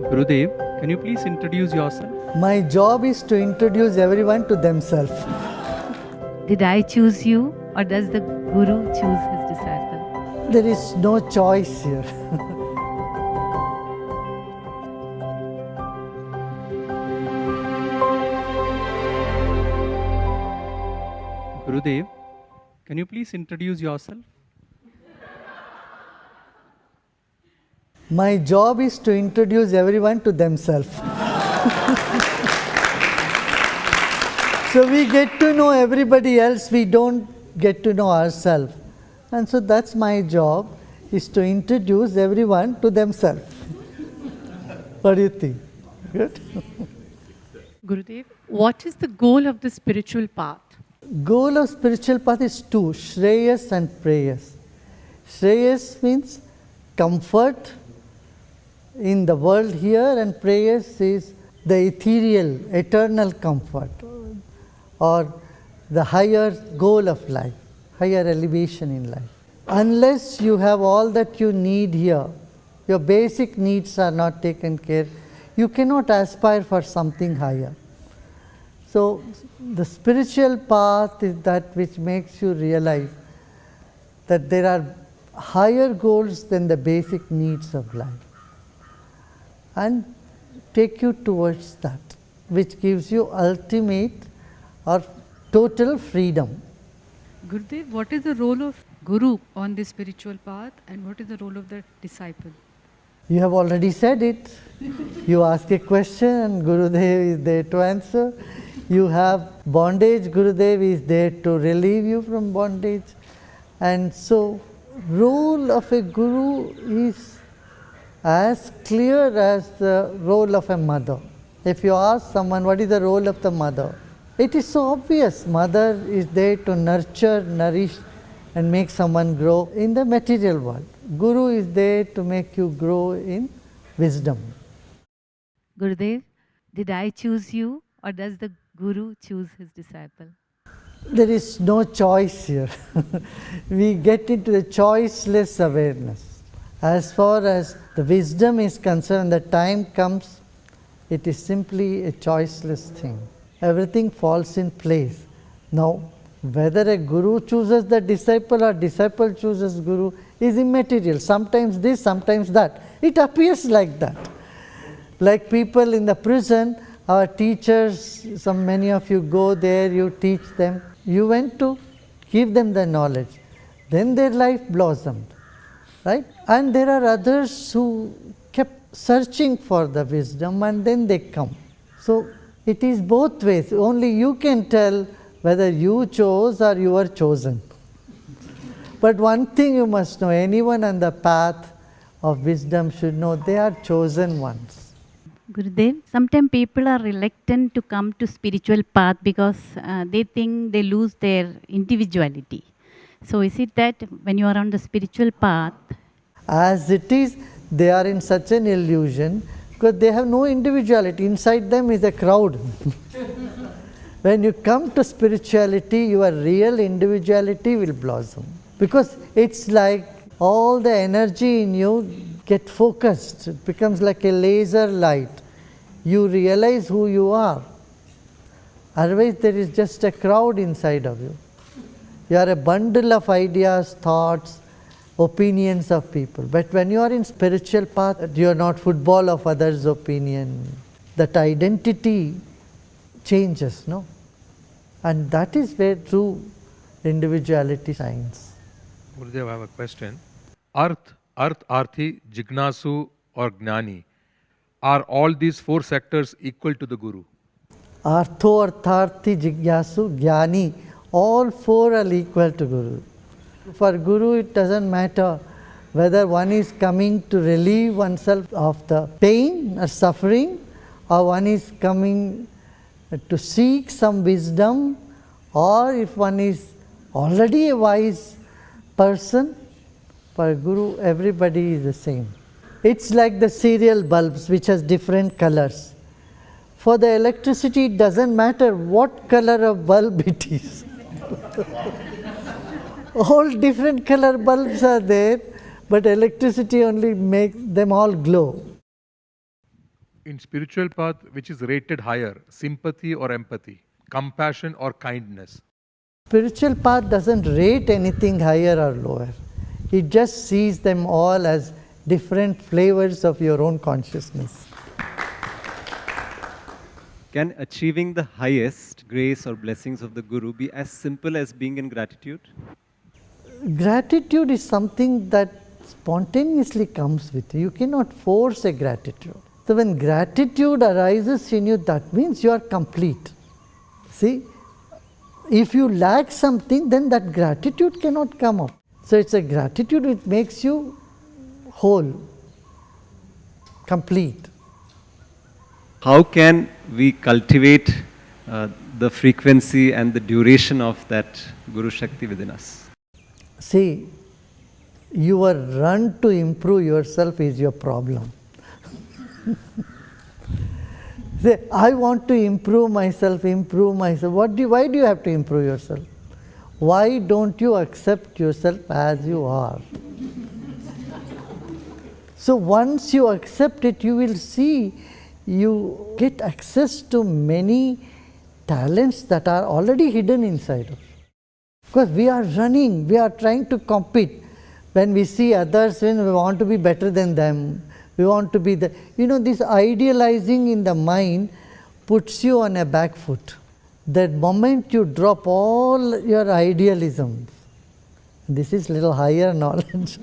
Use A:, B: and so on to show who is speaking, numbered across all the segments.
A: Gurudev, can you please introduce yourself?
B: My job is to introduce everyone to themselves.
C: Did I choose you, or does the Guru choose his disciple?
B: There is no choice here.
A: Gurudev, can you please introduce yourself?
B: My job is to introduce everyone to themselves. So we get to know everybody else, we don't get to know ourselves. And so that's my job, is to introduce everyone to themselves. What do you think? Good?
D: Gurudev, what is the goal of the spiritual path?
B: Goal of spiritual path is two, Shreyas and Preyas. Shreyas means comfort in the world here, and Preyas is the ethereal, eternal comfort, or the higher goal of life, higher elevation in life. Unless you have all that you need here, your basic needs are not taken care, you cannot aspire for something higher. So the spiritual path is that which makes you realize that there are higher goals than the basic needs of life, and take you towards that, which gives you ultimate or total freedom.
D: Gurudev, what is the role of Guru on the spiritual path, and what is the role of the disciple?
B: You have already said it. You ask a question and Gurudev is there to answer. You have bondage, Gurudev is there to relieve you from bondage. And so, role of a Guru is as clear as the role of a mother. If you ask someone, what is the role of the mother? It is so obvious. Mother is there to nurture, nourish, and make someone grow in the material world. Guru is there to make you grow in wisdom.
C: Gurudev, did I choose you, or does the Guru choose his disciple?
B: There is no choice here. We get into the choiceless awareness. As far as the wisdom is concerned, the time comes, it is simply a choiceless thing. Everything falls in place. Now, whether a Guru chooses the disciple or disciple chooses Guru is immaterial. Sometimes this, sometimes that. It appears like that. Like people in the prison, our teachers, many of you go there, you teach them. You went to give them the knowledge. Then their life blossomed, right? And there are others who kept searching for the wisdom, and then they come. So it is both ways. Only you can tell whether you chose or you were chosen. But one thing you must know, anyone on the path of wisdom should know they are chosen ones.
C: Gurudev, sometimes people are reluctant to come to spiritual path because they think they lose their individuality. So is it that when you are on the spiritual path?
B: As it is, they are in such an illusion because they have no individuality. Inside them is a crowd. When you come to spirituality, your real individuality will blossom. Because it's like all the energy in you get focused. It becomes like a laser light. You realize who you are. Otherwise, there is just a crowd inside of you. You are a bundle of ideas, thoughts, opinions of people. But when you are in spiritual path, you are not football of others' opinion. That identity changes, no? And that is where true individuality shines.
E: Gurudev, I have a question. Arth, Arthi, Jignasu or Gnani, are all these four sectors equal to the Guru?
B: Artho, Artharthi, Jigyasu, Jnani, all four are equal to Guru. For Guru, it doesn't matter whether one is coming to relieve oneself of the pain or suffering, or one is coming to seek some wisdom, or if one is already a wise person. For Guru, everybody is the same. It's like the serial bulbs which has different colors. For the electricity, it doesn't matter what color of bulb it is. All different color bulbs are there, but electricity only makes them all glow.
E: In spiritual path, which is rated higher, sympathy or empathy, compassion or kindness?
B: Spiritual path doesn't rate anything higher or lower. It just sees them all as different flavors of your own consciousness.
F: Can achieving the highest grace or blessings of the Guru be as simple as being in gratitude?
B: Gratitude is something that spontaneously comes with you. You cannot force a gratitude. So when gratitude arises in you, that means you are complete. See, if you lack something, then that gratitude cannot come up. So it's a gratitude which makes you whole, complete.
F: How can we cultivate the frequency and the duration of that Guru Shakti within us?
B: See, your run to improve yourself is your problem. Say, I want to improve myself. Why do you have to improve yourself? Why don't you accept yourself as you are? So once you accept it, you will see you get access to many talents that are already hidden inside us. Because we are running, we are trying to compete. When we see others, when we want to be better than them, we want to be the, this idealizing in the mind puts you on a back foot. The moment you drop all your idealisms, this is little higher knowledge.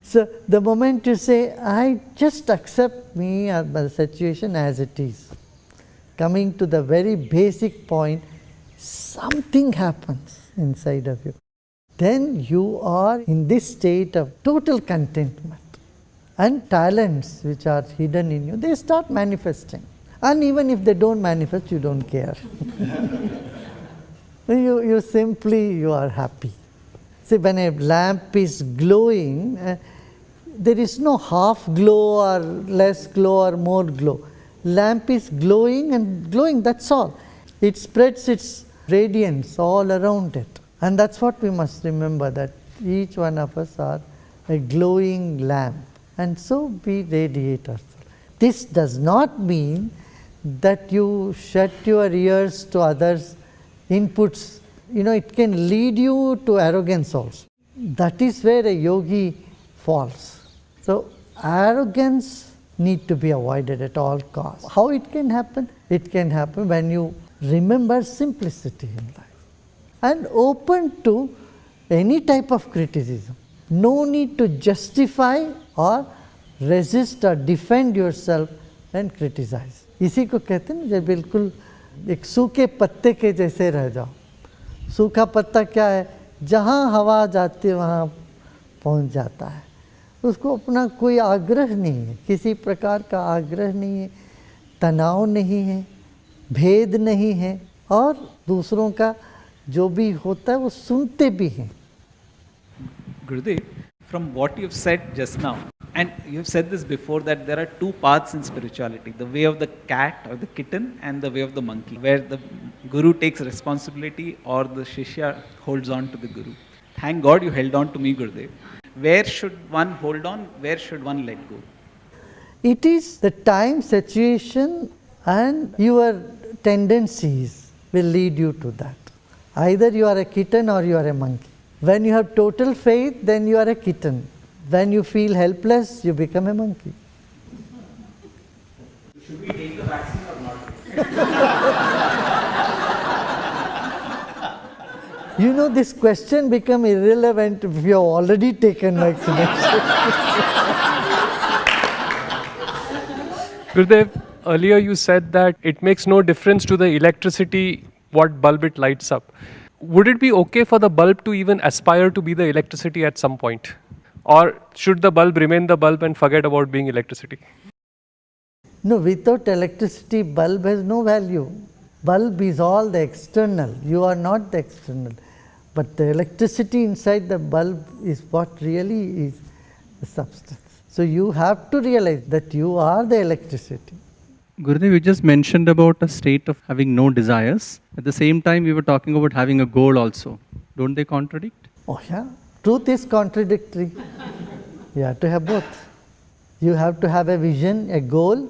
B: So the moment you say, I just accept me or the situation as it is, coming to the very basic point, something happens inside of you. Then you are in this state of total contentment. And talents which are hidden in you, they start manifesting. And even if they don't manifest, you don't care. you are happy. See, when a lamp is glowing, there is no half glow or less glow or more glow. Lamp is glowing and glowing, that's all. It spreads its radiance all around it. And that's what we must remember, that each one of us are a glowing lamp. And so we radiate ourselves. This does not mean that you shut your ears to others' inputs. It can lead you to arrogance also. That is where a yogi falls. So arrogance needs to be avoided at all costs. How it can happen? It can happen when you remember simplicity in life and open to any type of criticism. No need to justify or resist or defend yourself and criticize. इसी को कहते हैं जब बिल्कुल एक सूखे पत्ते के जैसे रह जाओ. सूखा पत्ता क्या है? जहाँ हवा जाती है वहाँ पहुँच जाता है. उसको अपना कोई आग्रह नहीं है, किसी प्रकार का आग्रह नहीं है, तनाव नहीं है, भेद नहीं है, और दूसरों का जो भी होता है वो सुनते भी हैं.
G: Gurudev, from what you've said just now, and you've said this before, that there are two paths in spirituality, the way of the cat or the kitten and the way of the monkey, where the Guru takes responsibility or the Shishya holds on to the Guru. Thank God you held on to me, Gurudev. Where should one hold on? Where should one let go?
B: It is the time, situation and your tendencies will lead you to that. Either you are a kitten or you are a monkey. When you have total faith, then you are a kitten. When you feel helpless, you become a monkey.
G: Should we take the vaccine or not?
B: This question become irrelevant if you have already taken vaccination.
H: Gurudev, earlier you said that it makes no difference to the electricity what bulb it lights up. Would it be okay for the bulb to even aspire to be the electricity at some point? Or should the bulb remain the bulb and forget about being electricity?
B: No, without electricity, bulb has no value. Bulb is all the external. You are not the external. But the electricity inside the bulb is what really is the substance. So you have to realize that you are the electricity.
A: Gurudev, you just mentioned about a state of having no desires. At the same time, we were talking about having a goal also. Don't they contradict?
B: Oh yeah, truth is contradictory. You have to have both. You have to have a vision, a goal,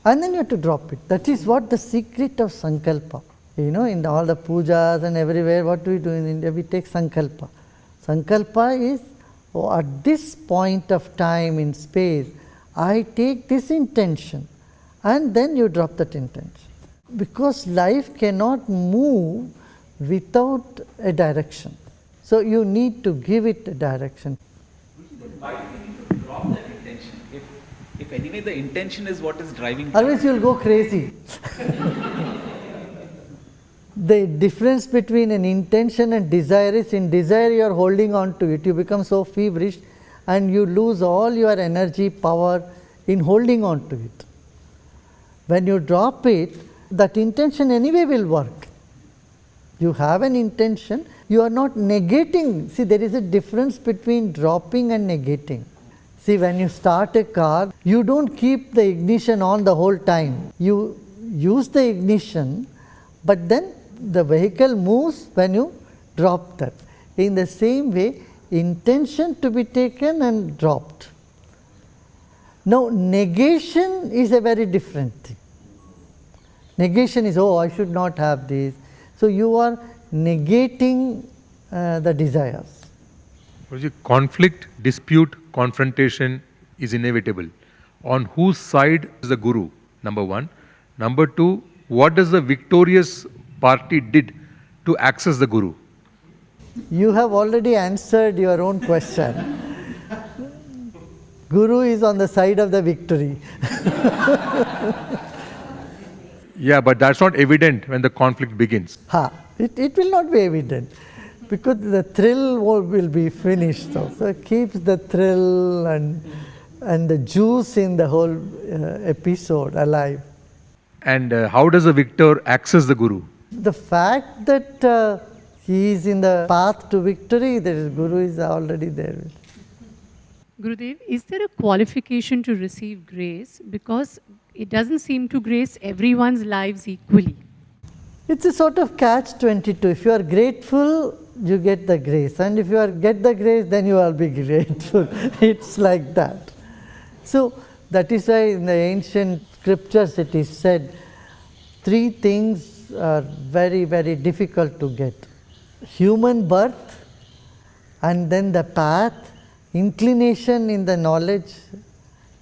B: And then you have to drop it. That is what the secret of sankalpa. In all the pujas and everywhere, what do we do in India? We take sankalpa. Sankalpa is, at this point of time in space, I take this intention, and then you drop that intention. Because life cannot move without a direction. So you need to give it a direction.
G: Why do we need to drop that intention? If anyway the intention is what is driving.
B: Otherwise you will go crazy. The difference between an intention and desire is, in desire you are holding on to it, you become so feverish and you lose all your energy, power in holding on to it. When you drop it, that intention anyway will work. You have an intention, you are not negating. See, there is a difference between dropping and negating. See, when you start a car, you don't keep the ignition on the whole time. You use the ignition, but then the vehicle moves when you drop that. In the same way, intention to be taken and dropped. Now, negation is a very different thing. Negation is, I should not have this. So, you are negating the desires.
E: Conflict, dispute, confrontation is inevitable. On whose side is the Guru? Number one. Number two, what does the victorious party did to access the Guru?
B: You have already answered your own question. Guru is on the side of the victory.
E: Yeah, but that's not evident when the conflict begins.
B: It will not be evident, because the thrill will be finished. So it keeps the thrill and the juice in the whole episode alive.
E: And how does the victor access the Guru?
B: The fact that he is in the path to victory, the Guru is already there.
D: Gurudev, is there a qualification to receive grace? Because it doesn't seem to grace everyone's lives equally.
B: It's a sort of catch-22. If you are grateful, you get the grace. And if you get the grace, then you will be grateful. It's like that. So, that is why in the ancient scriptures it is said, 3 things are very, very difficult to get. Human birth, and then the path, inclination in the knowledge,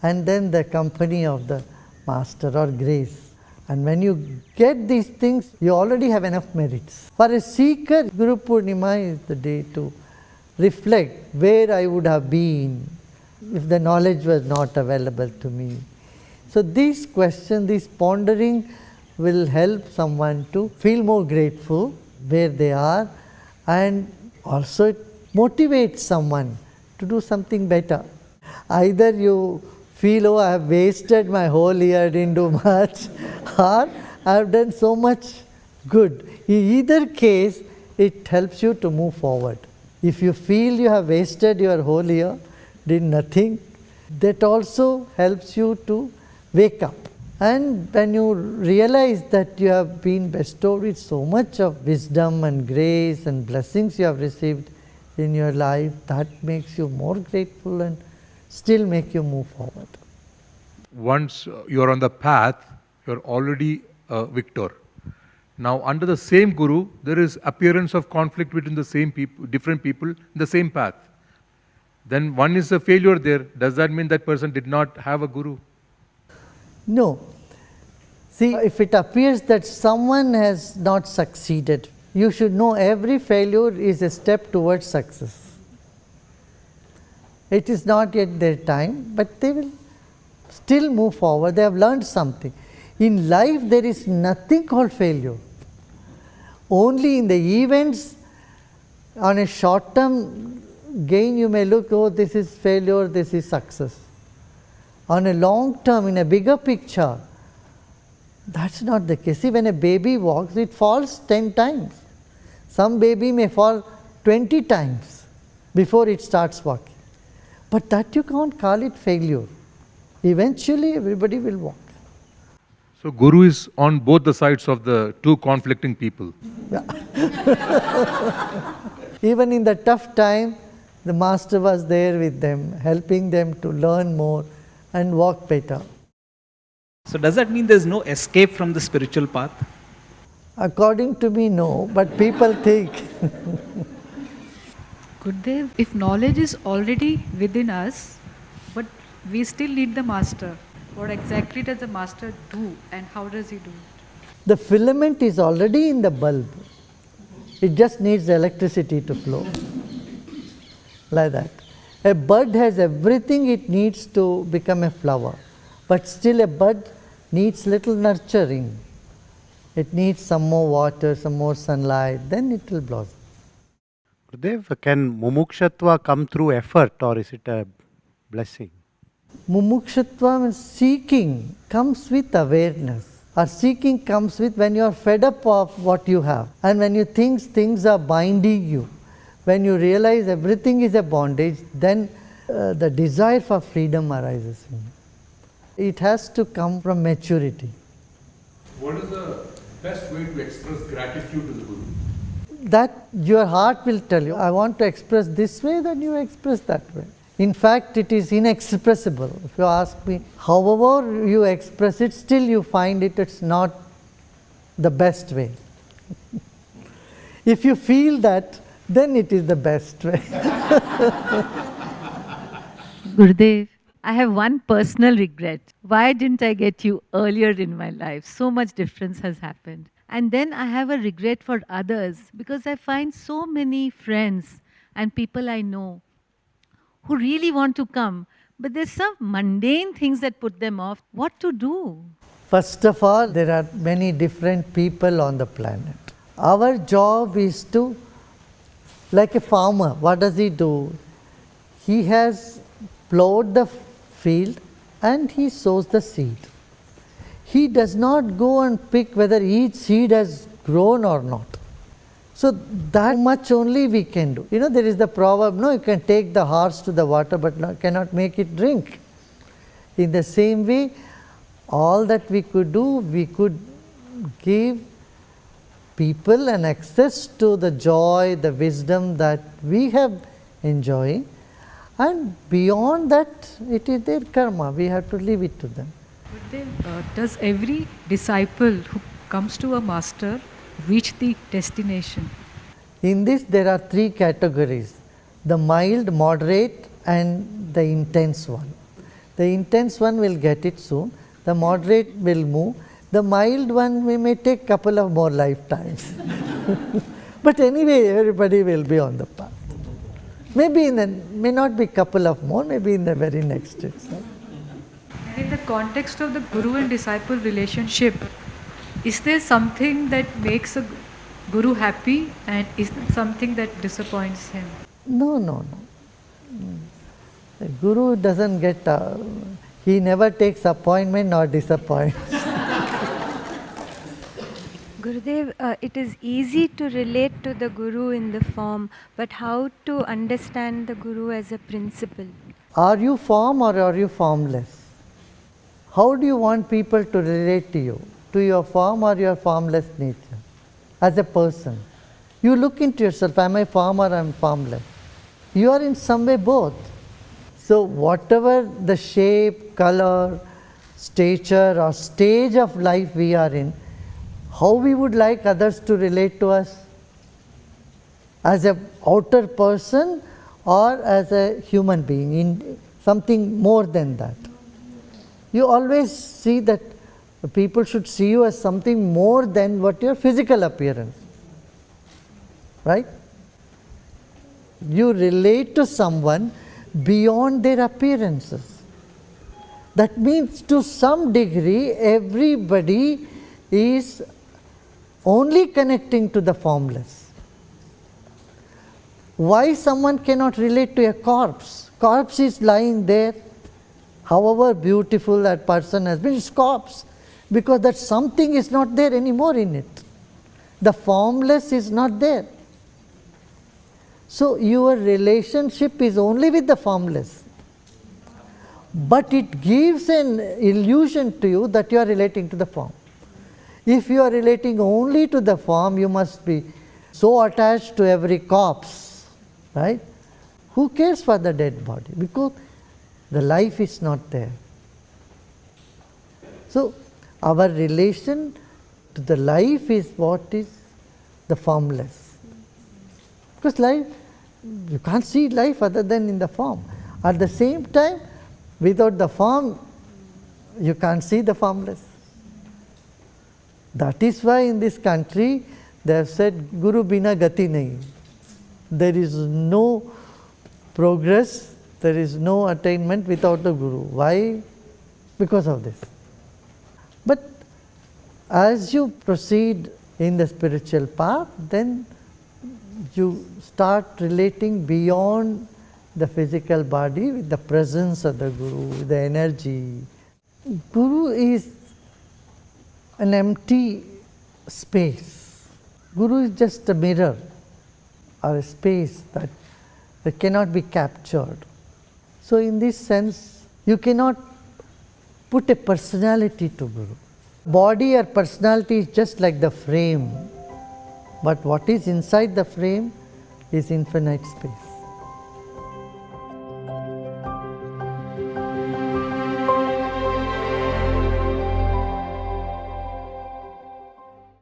B: and then the company of the master or grace. And when you get these things, you already have enough merits. For a seeker, Guru Purnima is the day to reflect where I would have been if the knowledge was not available to me. So these questions, this pondering will help someone to feel more grateful where they are, and also it motivates someone to do something better. Either you feel, I have wasted my whole year, didn't do much, or I have done so much good. In either case, it helps you to move forward. If you feel you have wasted your whole year, did nothing, that also helps you to wake up. And when you realize that you have been bestowed with so much of wisdom and grace and blessings you have received in your life, that makes you more grateful and still make you move forward.
E: Once you're on the path, you're already a victor. Now, under the same Guru, there is appearance of conflict between the same people, different people in the same path. Then one is a failure there. Does that mean that person did not have a Guru?
B: No. See, if it appears that someone has not succeeded, you should know every failure is a step towards success. It is not yet their time, but they will still move forward. They have learned something. In life, there is nothing called failure. Only in the events, on a short-term gain, you may look, this is failure, this is success. On a long term, in a bigger picture, that's not the case. See, when a baby walks, it falls 10 times. Some baby may fall 20 times before it starts walking. But that you can't call it failure. Eventually, everybody will walk.
E: So, Guru is on both the sides of the two conflicting people.
B: Yeah. Even in the tough time, the master was there with them, helping them to learn more and walk better.
G: So does that mean there's no escape from the spiritual path?
B: According to me, no, but people think.
I: Gurudev, if knowledge is already within us, but we still need the master, what exactly does the master do and how does he do it?
B: The filament is already in the bulb. It just needs electricity to flow. Like that. A bud has everything it needs to become a flower. But still a bud needs little nurturing. It needs some more water, some more sunlight, then it will blossom.
J: Gurudev, can mumukshatva come through effort or is it a blessing?
B: Mumukshatva means seeking comes with awareness. Or seeking comes with when you are fed up of what you have. And when you think things are binding you, when you realize everything is a bondage, then the desire for freedom arises in you. It has to come from maturity.
E: What is the best way to express gratitude to the Guru?
B: That your heart will tell you, I want to express this way, then you express that way. In fact, it is inexpressible. If you ask me, however you express it, still you find it's not the best way. If you feel that, then it is the best way.
C: Gurudev, I have one personal regret. Why didn't I get you earlier in my life? So much difference has happened. And then I have a regret for others because I find so many friends and people I know who really want to come, but there's some mundane things that put them off. What to do?
B: First of all, there are many different people on the planet. Our job is to, like a farmer, what does he do? He has plowed the field and he sows the seed. He does not go and pick whether each seed has grown or not. So that much only we can do. You know, there is the proverb, no, you can take the horse to the water but cannot make it drink. In the same way, all that we could do, we could give people an access to the joy, the wisdom that we have enjoying, and beyond that, it is their karma. We have to leave it to them.
I: Gurudev, does every disciple who comes to a master reach the destination?
B: In this, there are three categories: the mild, moderate, and the intense one. The intense one will get it soon. The moderate will move. The mild one, we may take couple of more lifetimes. But anyway, everybody will be on the path. Maybe may not be couple of more, maybe in the very next itself.
I: And in the context of the guru and disciple relationship, is there something that makes a guru happy and is there something that disappoints him?
B: No. The guru doesn't get, he never takes appointment nor disappoints.
K: Gurudev, it is easy to relate to the Guru in the form, but how to understand the Guru as a principle?
B: Are you form or are you formless? How do you want people to relate to you? To your form or your formless nature? As a person. You look into yourself, am I form or am I formless? You are in some way both. So whatever the shape, color, stature or stage of life we are in, how we would like others to relate to us? As an outer person or as a human being, in something more than that. You always see that people should see you as something more than what your physical appearance. Right? You relate to someone beyond their appearances. That means to some degree everybody is only connecting to the formless. Why someone cannot relate to a corpse? Corpse is lying there. However beautiful that person has been, it's corpse. Because that something is not there anymore in it. The formless is not there. So your relationship is only with the formless. But it gives an illusion to you that you are relating to the form. If you are relating only to the form, you must be so attached to every corpse, right? Who cares for the dead body? Because the life is not there. So our relation to the life is what is the formless. Because life, you can't see life other than in the form. At the same time, without the form, you can't see the formless. That is why in this country they have said Guru Bina Gati Nahi. There is no progress, there is no attainment without the Guru. Why? Because of this. But as you proceed in the spiritual path, then you start relating beyond the physical body with the presence of the Guru, with the energy. Guru is an empty space. Guru is just a mirror or a space that cannot be captured. So in this sense, you cannot put a personality to Guru. Body or personality is just like the frame, but what is inside the frame is infinite space.